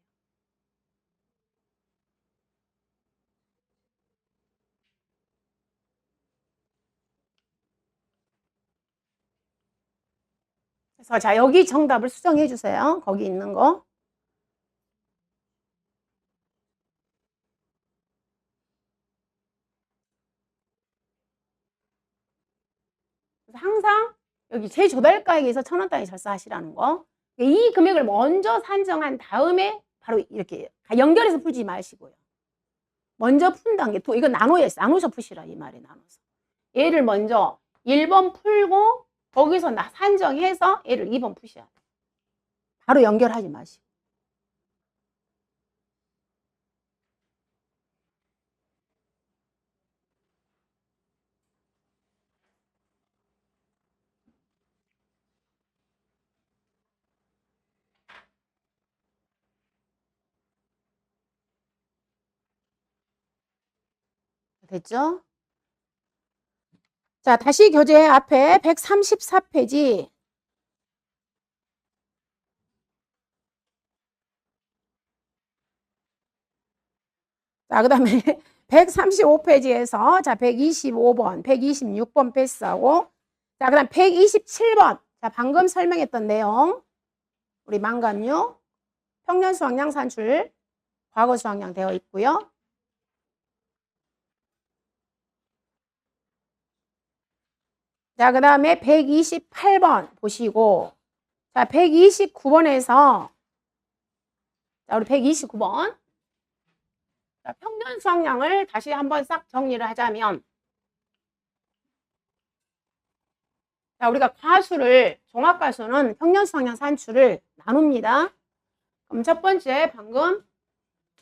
그래서 자, 여기 정답을 수정해 주세요. 거기 있는 거. 그래서 항상 여기 제조달가액에서 1,000원 단위 절사하시라는 거. 이 금액을 먼저 산정한 다음에 바로 이렇게 연결해서 풀지 마시고요. 먼저 푼 단계, 이거 나누셔 푸시라 이 말에 나눠서. 얘를 먼저 1번 풀고 거기서 산정해서 얘를 2번 푸셔야 돼요. 바로 연결하지 마시고. 됐죠? 자, 다시 교재 앞에 134페이지. 자, 그 다음에 135페이지에서 자, 125번, 126번 패스하고 자, 그 다음 127번. 자, 방금 설명했던 내용. 우리 망감류, 평년 수확량 산출, 과거 수확량 되어 있고요. 자, 그 다음에 128번 보시고 자, 129번에서 자, 우리 129번 자, 평년 수확량을 다시 한번 싹 정리를 하자면 자, 우리가 과수를 종합과수는 평년 수확량 산출을 나눕니다. 그럼 첫 번째 방금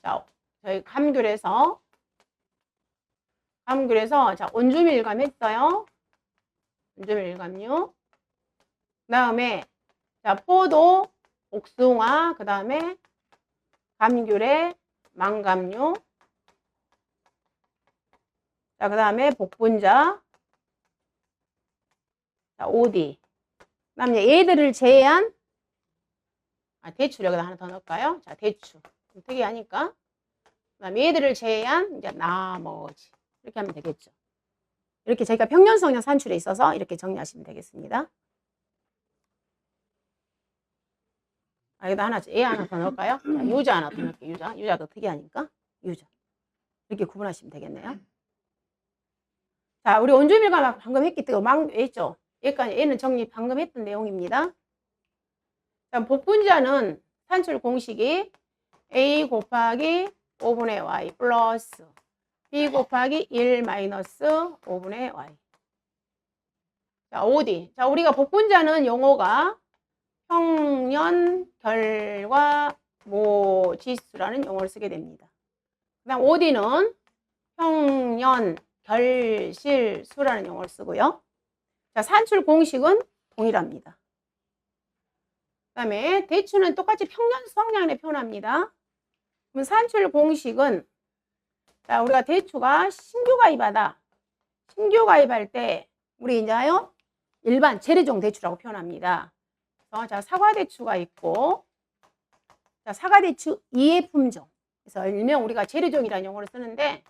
자, 저희 감귤에서 자, 온주밀감 했어요. 온주밀감류. 그 다음에 자, 포도, 복숭아, 그 다음에 감귤에 망감류. 자, 그 다음에 복분자. 자, 오디. 그 다음에 얘들을 제외한 대추를 여기다 하나 더 넣을까요? 자, 대추. 특이하니까. 그 다음에 얘들을 제외한 이제 나머지. 이렇게 하면 되겠죠. 이렇게 저희가 평년 수확량 산출에 있어서 이렇게 정리하시면 되겠습니다. 여기다 하나, 얘 하나 더 넣을까요? 자, 유자 하나 더 넣을게요. 유자도 특이하니까. 유자. 이렇게 구분하시면 되겠네요. 자, 우리 온주밀감 방금 했기 때문에 했죠? 여기까지 얘는 정리 방금 했던 내용입니다. 자, 복분자는 산출 공식이 A 곱하기 5분의 Y 플러스 B 곱하기 1 마이너스 5분의 Y. 자, 어디? 자, 우리가 복분자는 용어가 평년, 결과, 모, 지수라는 용어를 쓰게 됩니다. 그 다음 OD는 평년, 결실수라는 용어를 쓰고요. 자, 산출 공식은 동일합니다. 그 다음에 대추는 똑같이 평년 수확량에 표현합니다. 그럼 산출 공식은, 자, 우리가 대추가 신규 가입하다. 신규 가입할 때 우리 이제요 일반 재래종 대추라고 표현합니다. 그래서 자, 사과 대추가 있고, 자, 사과 대추 2의 품종. 그래서 일명 우리가 재래종이라는 용어를 쓰는데,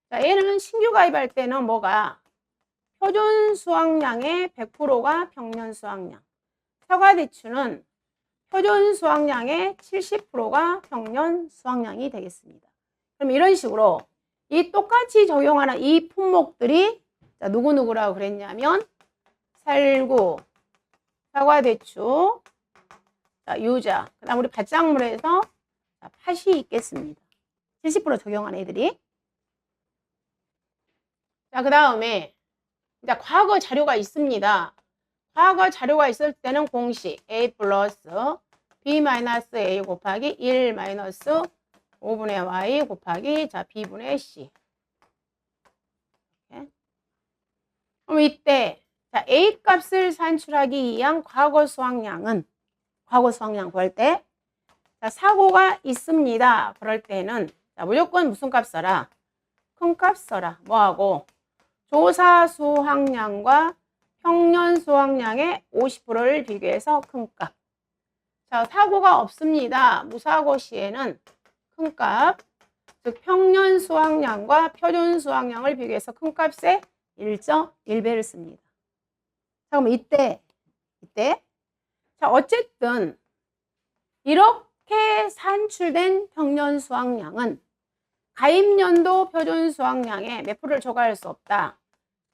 자, 얘는 신규 가입할 때는 뭐가 표준 수확량의 100%가 평년 수확량. 사과 대추는 표준 수확량의 70%가 평년 수확량이 되겠습니다. 그럼 이런 식으로 이 똑같이 적용하는 이 품목들이 자, 누구누구라고 그랬냐면 살구, 사과 대추, 자, 유자, 그 다음 우리 밭작물에서 자, 팥이 있겠습니다. 70% 적용한 애들이. 자, 그 다음에 이제 과거 자료가 있습니다. 과거 자료가 있을 때는 공식 A 플러스 B 마이너스 A 곱하기 1 마이너스 5분의 Y 곱하기 자 B분의 C. 이렇게. 그럼 이때 자, A 값을 산출하기 위한 과거 수확량은 과거 수확량 구할 때 자, 사고가 있습니다. 그럴 때는 자, 무조건 무슨 값 써라? 큰 값 써라. 뭐하고? 조사 수확량과 평년 수확량의 50%를 비교해서 큰 값. 자, 사고가 없습니다. 무사고 시에는 큰 값, 즉 평년 수확량과 표준 수확량을 비교해서 큰 값의 1.1배를 씁니다. 자, 그럼 이때 자, 어쨌든 이렇게 산출된 평년 수확량은 가입연도 표준 수확량에 몇 프로를 초과할 수 없다.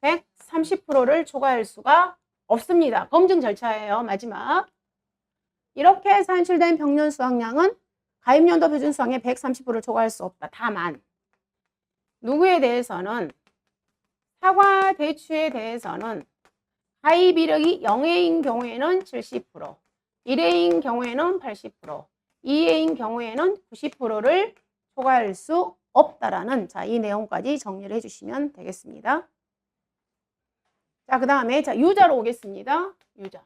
130%를 초과할 수가 없습니다. 검증 절차예요. 마지막. 이렇게 산출된 평년 수확량은 가입연도 표준 수확량에 130%를 초과할 수 없다. 다만 누구에 대해서는 사과 대추에 대해서는 가입 이력이 0회인 경우에는 70%, 1회인 경우에는 80%, 2회인 경우에는 90%를 초과할 수 없다라는 자, 이 내용까지 정리를 해주시면 되겠습니다. 자, 그 다음에 자, 유자로 오겠습니다. 유자.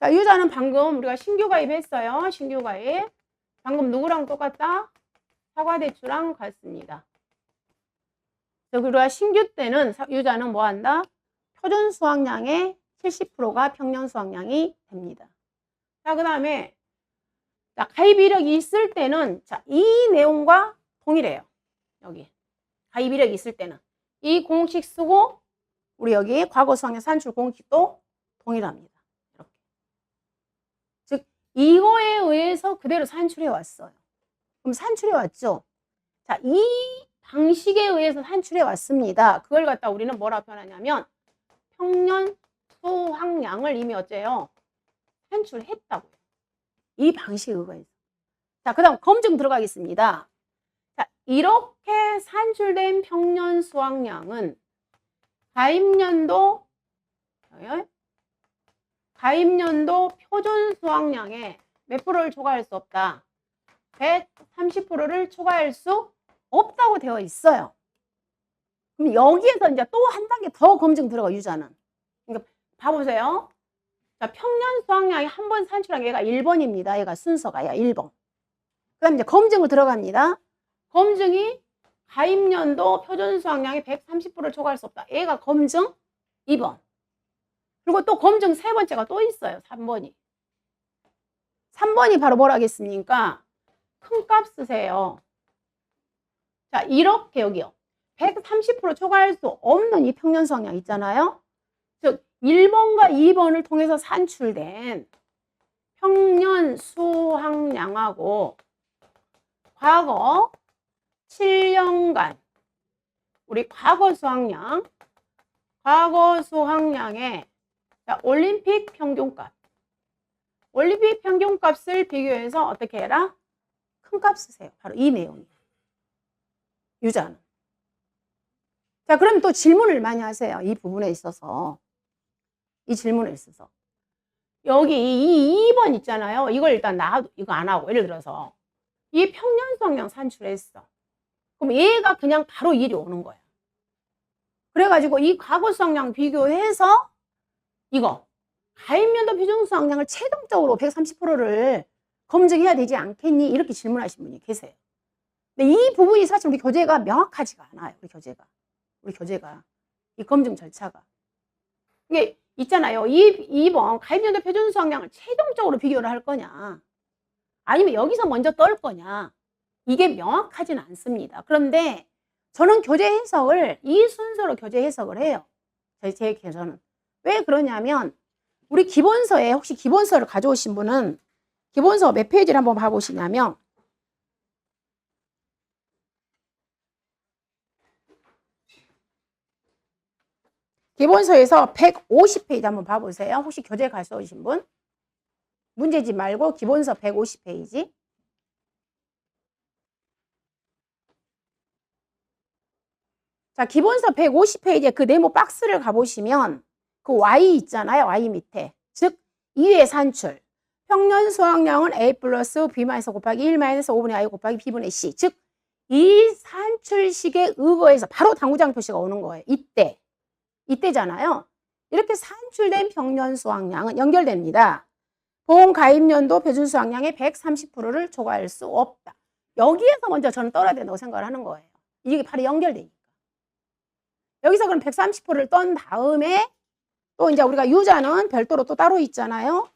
자, 유자는 방금 우리가 신규 가입했어요. 신규 가입. 방금 누구랑 똑같다? 사과대추랑 같습니다. 자, 우리가 신규 때는 유자는 뭐 한다? 표준 수확량의 70%가 평년 수확량이 됩니다. 자, 그 다음에 자, 가입 이력이 있을 때는 자, 이 내용과 동일해요. 여기 가입 이력이 있을 때는 이 공식 쓰고 우리 여기 과거 수확량 산출 공식도 동일합니다. 이렇게. 즉 이거에 의해서 그대로 산출해 왔어요. 그럼 산출해 왔죠. 자, 이 방식에 의해서 산출해 왔습니다. 그걸 갖다 우리는 뭐라고 표현하냐면 평년 수확량을 이미 어째요? 산출했다고요. 이 방식에 의해서. 자, 그 다음 검증 들어가겠습니다. 자, 이렇게 산출된 평년 수확량은 가입연도 표준 수확량에 몇 프로를 초과할 수 없다? 130%를 초과할 수 없다고 되어 있어요. 그럼 여기에서 이제 또 한 단계 더 검증 들어가, 유자는. 그러니까 봐보세요. 자, 평년 수확량이 한 번 산출한 얘가 1번입니다. 얘가 순서가 1번. 그 다음에 이제 검증을 들어갑니다. 검증이 가입연도 표준 수확량이 130%를 초과할 수 없다. 얘가 검증 2번. 그리고 또 검증 세 번째가 또 있어요. 3번이. 3번이 바로 뭐라 하겠습니까? 큰 값 쓰세요. 자, 이렇게 여기요. 130% 초과할 수 없는 이 평년 수확량 있잖아요. 즉 1번과 2번을 통해서 산출된 평년 수확량하고 과거 7년간 우리 과거 수확량의 자, 올림픽 평균값. 올림픽 평균값을 비교해서 어떻게 해라? 큰 값 쓰세요. 바로 이 내용이에요. 유자는. 자, 그럼 또 질문을 많이 하세요. 이 부분에 있어서. 이 질문에 있어서. 여기 이 2번 있잖아요. 이걸 일단 이거 안 하고, 예를 들어서 이 평년수학량 산출했어. 그럼 얘가 그냥 바로 일이 오는 거야. 그래가지고 이 과거수학량 비교해서 이거 가입연도 표준수학량을 최종적으로 130%를 검증해야 되지 않겠니? 이렇게 질문하신 분이 계세요. 근데 이 부분이 사실 우리 교재가 명확하지가 않아요. 우리 교재가 이 검증 절차가. 이게 있잖아요. 2번 가입연도 표준수학량을 최종적으로 비교를 할 거냐, 아니면 여기서 먼저 떨 거냐, 이게 명확하진 않습니다. 그런데 저는 교재 해석을 이 순서로 교재 해석을 해요. 제 교재는. 왜 그러냐면 우리 기본서에, 혹시 기본서를 가져오신 분은 기본서 몇 페이지를 한번 봐보시냐면 기본서에서 150페이지 한번 봐보세요. 혹시 교재 가져오신 분? 문제집 말고 기본서 150페이지. 자, 기본서 150페이지에 그 네모 박스를 가보시면 그 Y 있잖아요. Y 밑에. 즉 2의 산출. 평년 수학량은 A 플러스 B 마이너스 곱하기 1 마이너스 5분의 I 곱하기 B분의 C. 즉 이 산출식에 의거해서 바로 당구장 표시가 오는 거예요. 이때잖아요. 이렇게 산출된 평년 수학량은 연결됩니다. 본 가입연도 표준 수학량의 130%를 초과할 수 없다. 여기에서 먼저 저는 떨어야 된다고 생각을 하는 거예요. 이게 바로 연결되니까. 여기서 그럼 130%를 떤 다음에 또 이제 우리가 유자는 별도로 또 따로 있잖아요.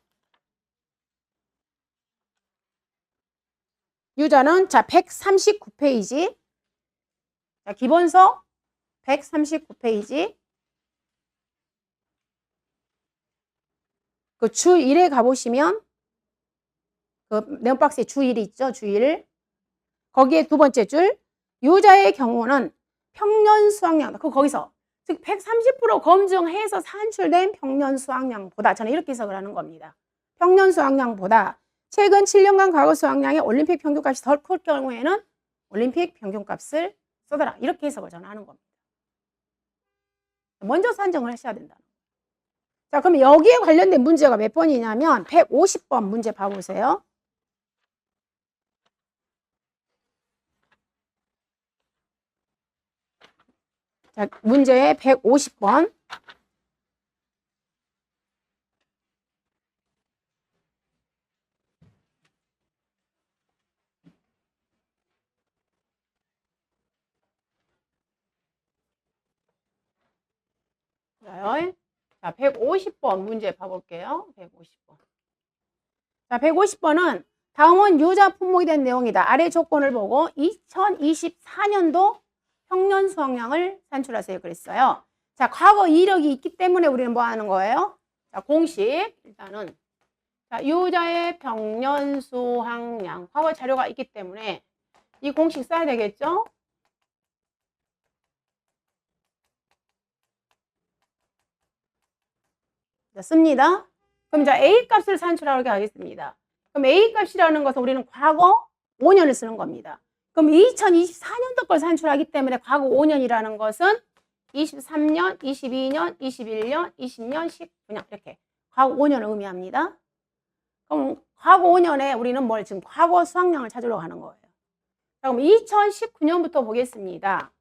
유자는 자 139페이지. 자, 기본서 139페이지. 그 주 1에 가보시면 그 네모박스에 주 1이 있죠. 주 1. 거기에 두 번째 줄. 유자의 경우는 평년 수학량. 거기서 즉 130% 검증해서 산출된 평년 수학량보다, 저는 이렇게 해석을 하는 겁니다. 평년 수학량보다 최근 7년간 과거 수학량의 올림픽 평균값이 덜 클 경우에는 올림픽 평균값을 써더라. 이렇게 해석을 저는 하는 겁니다. 먼저 산정을 하셔야 된다. 자, 그럼 여기에 관련된 문제가 몇 번이냐면 150번 문제 봐보세요. 자, 문제의 150번. 자, 150번 문제 봐볼게요. 150번. 자, 150번은 다음은 유자 품목이 된 내용이다. 아래 조건을 보고 2024년도 평년 수학량을 산출하세요. 그랬어요. 자, 과거 이력이 있기 때문에 우리는 뭐 하는 거예요? 자, 공식. 일단은. 자, 유자의 평년 수학량. 과거 자료가 있기 때문에 이 공식 써야 되겠죠? 자, 씁니다. 그럼 이제 A 값을 산출하게 하겠습니다. 그럼 A 값이라는 것은 우리는 과거 5년을 쓰는 겁니다. 그럼 2024년도 걸 산출하기 때문에 과거 5년이라는 것은 23년, 22년, 21년, 20년, 19년 이렇게 과거 5년을 의미합니다. 그럼 과거 5년에 우리는 뭘 지금 과거 수학량을 찾으러 가는 거예요. 자, 그럼 2019년부터 보겠습니다.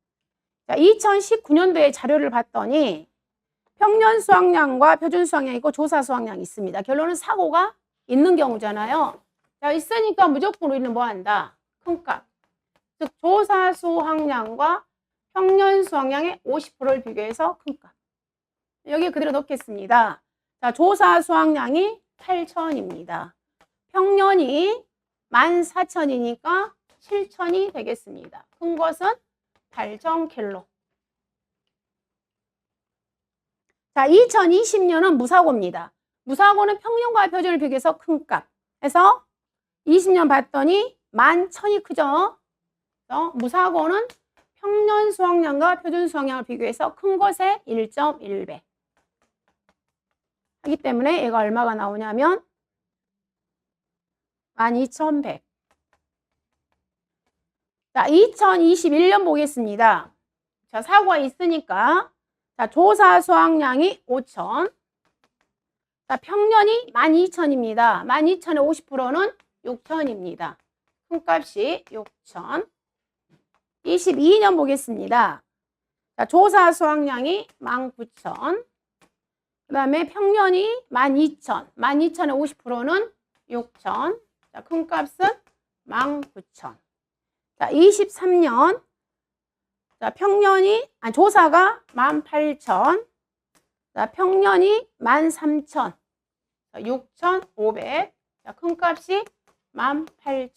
자, 2019년도에 자료를 봤더니 평년 수학량과 표준 수학량이 있고 조사 수학량이 있습니다. 결론은 사고가 있는 경우잖아요. 자, 있으니까 무조건 우리는 뭐 한다? 큰 값. 즉 조사 수학량과 평년 수학량의 50%를 비교해서 큰 값. 여기 그대로 넣겠습니다. 자, 조사 수학량이 8,000입니다. 평년이 14,000이니까 7,000이 되겠습니다. 큰 것은 8,000킬로. 자, 2020년은 무사고입니다. 무사고는 평년과 표준을 비교해서 큰 값. 해서 20년 봤더니 11,000이 크죠. 그래서 무사고는 평년 수학량과 표준 수학량을 비교해서 큰 것의 1.1배. 하기 때문에 얘가 얼마가 나오냐면 12,100. 자, 2021년 보겠습니다. 자, 사고가 있으니까. 자, 조사 수확량이 5,000. 자, 평년이 12,000입니다. 12,000의 50%는 6,000입니다. 큰 값이 6,000. 22년 보겠습니다. 자, 조사 수확량이 19,000. 그 다음에 평년이 12,000. 12,000의 50%는 6,000. 자, 큰 값은 19,000. 자, 23년. 자, 평년이, 조사가 18,000. 자, 평년이 13,000. 자, 6,500. 자, 큰 값이 18,000.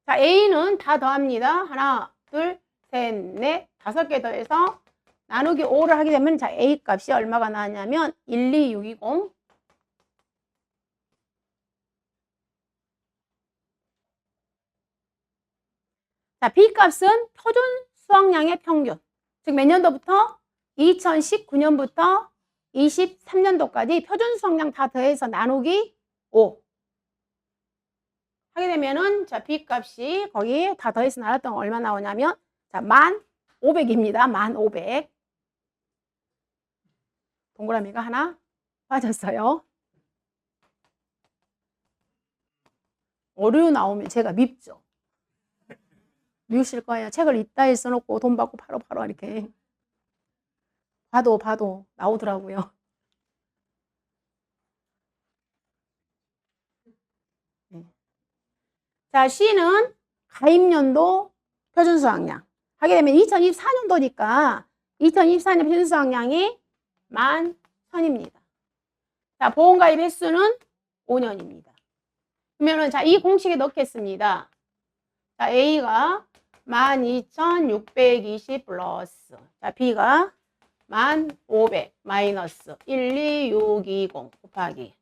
자, A는 다 더합니다. 하나, 둘, 셋, 넷, 5개 더해서 나누기 5를 하게 되면 자, A 값이 얼마가 나왔냐면 12620. 자, B 값은 표준 수확량의 평균. 즉 몇 년도부터? 2019년부터 23년도까지 표준 수확량 다 더해서 나누기 5. 하게 되면은 자, B 값이 거기 다 더해서 나눴던 거 얼마 나오냐면 자, 1,500입니다. 1,500. 동그라미가 하나 빠졌어요. 어류 나오면 제가 밉죠. 미우실 거예요. 책을 이따에 써놓고 돈 받고 바로 이렇게 봐도 나오더라고요. 네. 자, C는 가입연도 표준수확량. 하게 되면 2024년도니까 2024년 표준수확량이 11,000입니다. 자, 보험가입 횟수는 5년입니다. 그러면은 자, 이 공식에 넣겠습니다. 자, A가 12,620 플러스. 자, B가 1,500 마이너스 12620 곱하기.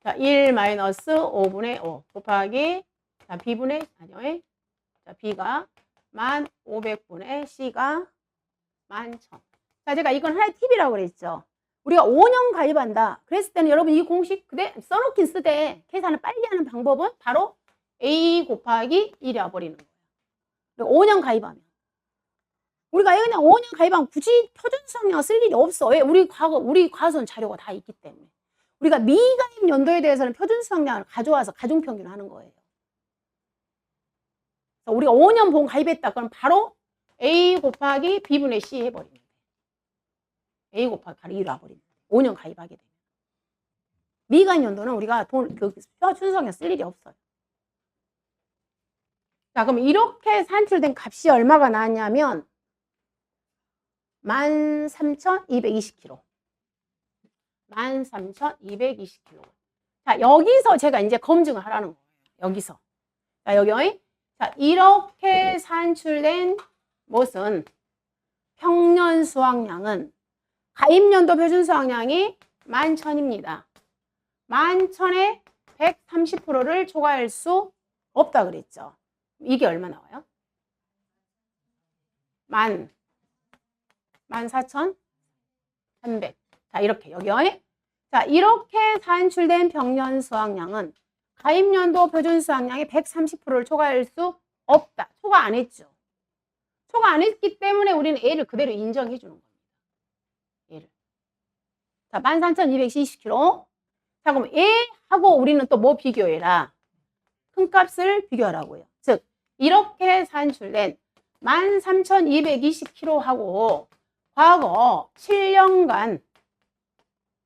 자, 1 마이너스 5분의 5 곱하기. 자, B분의, 아니요. 자, B가 1,500분의 C가 11,000. 자, 제가 이건 하나의 팁이라고 그랬죠. 우리가 5년 가입한다. 그랬을 때는 여러분 이 공식 써놓긴 쓰되 계산을 빨리 하는 방법은 바로 A 곱하기 1이 와버리는 거예요. 5년 가입하면. 우리가 그냥 5년 가입하면 굳이 표준수확량을 쓸 일이 없어. 왜? 우리 과수원 자료가 다 있기 때문에. 우리가 미가입 연도에 대해서는 표준수확량을 가져와서 가중평균을 하는 거예요. 우리가 5년 보험 가입했다. 그럼 바로 A 곱하기 B분의 C 해버리는 거예요. A 곱하기 바로 1로 와버리는 거예요. 5년 가입하게 되면. 미가입 연도는 우리가 표준수확량 쓸 일이 없어요. 자, 그럼 이렇게 산출된 값이 얼마가 나왔냐면 13,220kg. 13,220kg. 자, 여기서 제가 이제 검증을 하라는 거예요. 여기서. 자, 여기. 자, 이렇게 산출된 무슨 평년 수확량은 가입연도 표준 수확량이 11,000입니다. 11,000에 130%를 초과할 수 없다 그랬죠. 이게 얼마 나와요? 14,300. 자, 이렇게 여기요. 자, 이렇게 산출된 평년 수확량은 가입연도 표준 수확량의 130%를 초과할 수 없다. 초과 안 했죠. 초과 안 했기 때문에 우리는 A를 그대로 인정해 주는 겁니다. A를. 자, 13,220kg. 자, 그럼 A하고 우리는 또 뭐 비교해라? 큰 값을 비교하라고요. 즉, 이렇게 산출된 13,220kg하고 과거 7년간,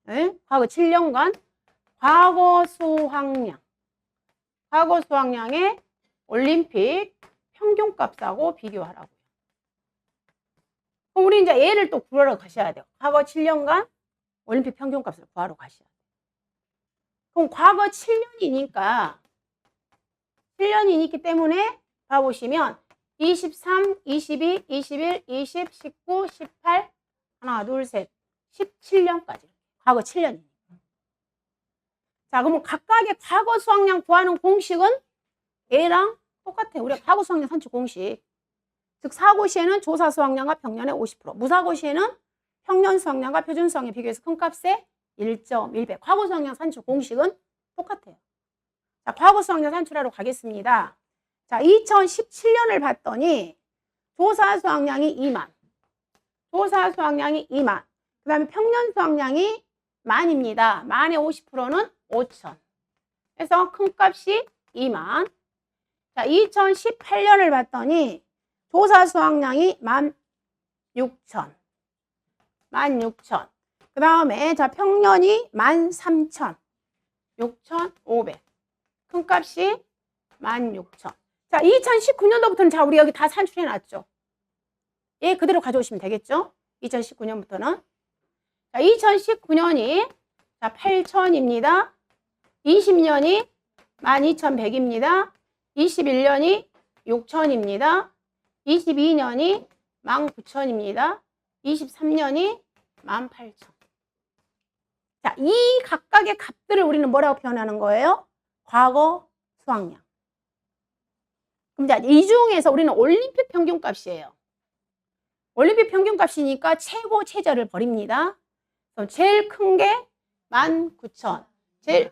네? 과거 7년간 과거 수확량의 올림픽 평균값하고 비교하라고요. 그럼 우리 이제 얘를 또 구하러 가셔야 돼요. 과거 7년간 올림픽 평균값을 구하러 가셔야 돼요. 그럼 과거 7년이니까 7년이 있기 때문에 봐보시면 23, 22, 21, 20, 19, 18, 하나, 둘, 셋, 17년까지. 과거 7년이니까. 자, 그러면 각각의 과거 수확량 구하는 공식은 A랑 똑같아요. 우리가 과거 수확량 산출 공식. 즉, 사고 시에는 조사 수확량과 평년의 50%, 무사고 시에는 평년 수확량과 표준 수확량 비교해서 큰 값에 1.1배. 과거 수확량 산출 공식은 똑같아요. 자, 과거 수확량 산출하러 가겠습니다. 자, 2017년을 봤더니 조사 수확량이 2만. 조사 수확량이 2만. 그 다음에 평년 수확량이 만입니다. 만의 50%는 5천. 그래서 큰 값이 2만. 자, 2018년을 봤더니 조사 수확량이 16,000. 16,000. 그 다음에 자, 평년이 13,000. 6,500. 큰 값이 16,000. 자, 2019년도부터는 자, 우리 여기 다 산출해 놨죠. 예, 그대로 가져오시면 되겠죠? 2019년부터는. 자, 2019년이 자, 8,000입니다. 20년이 12,100입니다. 21년이 6,000입니다. 22년이 19,000입니다. 23년이 18,000. 자, 이 각각의 값들을 우리는 뭐라고 표현하는 거예요? 과거 수확량. 그럼 자, 이 중에서 우리는 올림픽 평균값이에요. 올림픽 평균값이니까 최고 최저를 버립니다. 그럼 제일 큰 게 19,000. 제일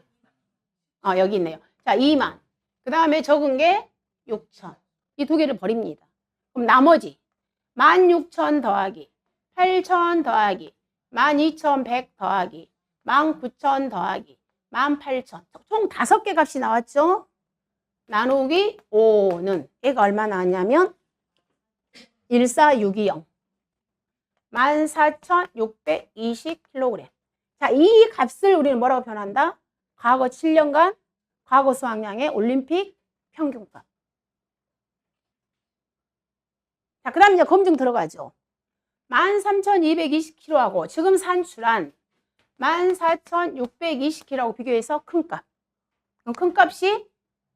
여기 있네요. 자, 2만. 그 다음에 적은 게 6,000. 이 두 개를 버립니다. 그럼 나머지 16,000 더하기 8,000 더하기 12,100 더하기 19,000 더하기 18,000. 총 5개 값이 나왔죠? 나누기 5는 얘가 얼마 나왔냐면 14620. 14,620kg. 자, 이 값을 우리는 뭐라고 표현한다? 과거 7년간 과거 수확량의 올림픽 평균값. 자, 그 다음에 이제 검증 들어가죠. 13,220kg하고 지금 산출한 14,620kg하고 비교해서 큰 값. 그럼 큰 값이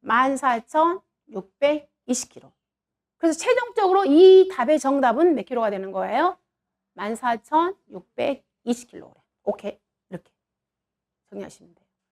14,620kg. 그래서 최종적으로 이 답의 정답은 몇 킬로가 되는 거예요? 14,620kg. 오케이. 이렇게 정리하시면 돼요.